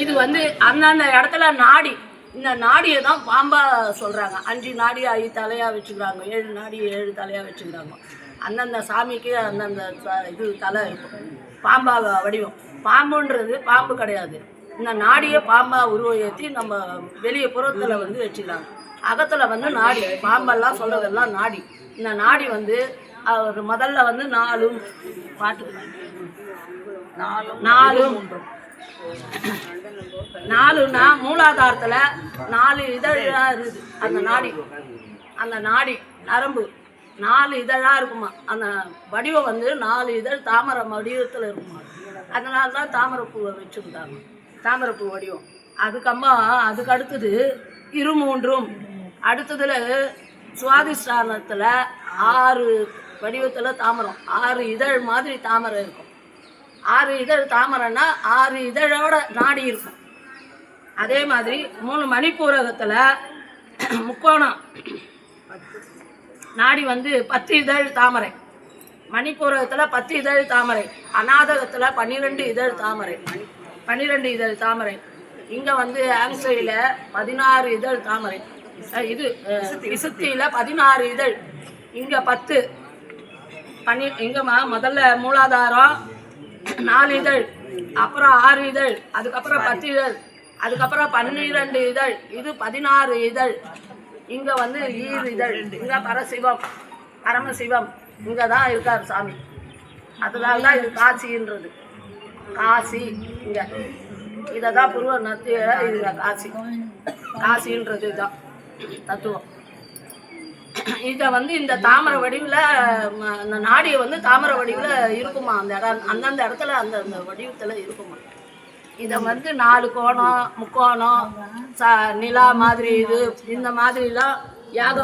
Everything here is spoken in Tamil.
இது வந்து அந்தந்த இடத்துல நாடி, இந்த நாடியை தான் பாம்பா சொல்கிறாங்க. 5 நாடி 5 தலையாக வச்சுக்கிறாங்க, 7 நாடி 7 தலையாக வச்சுக்கிறாங்க. அந்தந்த சாமிக்கு அந்தந்த இது தலை இருக்கும். பாம்பா வடிவம். பாம்புன்றது பாம்பு கிடையாது. இந்த நாடியை பாம்பா உருவத்தி நம்ம வெளியே புறத்தில் வந்து வச்சுக்கிறாங்க. அகத்தில் வந்து நாடி, பாம்பெல்லாம் சொல்கிறதெல்லாம் நாடி. இந்த நாடி வந்து அவர் முதல்ல வந்து 4 பாட்டு 4னா மூலாதாரத்தில் 4 இதழாக இருக்குது. அந்த நாடி நரம்பு 4 இதழாக இருக்குமா. அந்த வடிவம் வந்து 4 இதழ் தாமரை வடிவத்தில் இருக்குமா. அதனால தான் தாமரைப்பூவை வச்சுருந்தாங்க, தாமரைப்பூ வடிவம். அதுக்கு அடுத்தது இருமூன்றும். அடுத்ததில் சுவாதிஷ்டானத்தில் 6 வடிவத்தில் தாமரம், 6 இதழ் மாதிரி தாமரை இருக்கும். 6 இதழ் தாமரைன்னா 6 இதழோட நாடி இருக்கும். அதே மாதிரி 3 மணிப்பூரகத்தில் முக்கோணம் நாடி வந்து 10 இதழ் தாமரை. மணிப்பூரகத்தில் 10 இதழ் தாமரை. அநாதகத்தில் 12 இதழ் தாமரை. 12 இதழ் தாமரை. இங்கே வந்து ஆங்சையில் 16 இதழ் தாமரை. இது விசுத்தியில் 16 இதழ். இங்கே 10. இங்கே முதல்ல மூலாதாரம் 4 இதழ், அப்புறம் 6 இதழ், அதுக்கப்புறம் 10 இதழ், அதுக்கப்புறம் 12 இதழ், இது 16 இதழ். இங்கே வந்து 7 இதழ். இங்கே பரமசிவம் இங்கே தான் இருக்கார் சாமி. அதனால தான் இது காசின்றது. காசி இங்கே இதை தான் புருவ நத்திய இது காசின்றது தான் தத்துவம். இதை வந்து இந்த தாமரை வடிவில், அந்த நாடியை வந்து தாமரை வடிவில் இருக்குமா. அந்த அந்தந்த இடத்துல அந்தந்த வடிவத்தில் இருக்குமா. இதை வந்து 4 கோணம், முக்கோணம், நிலா மாதிரி இது இந்த மாதிரிலாம் யாக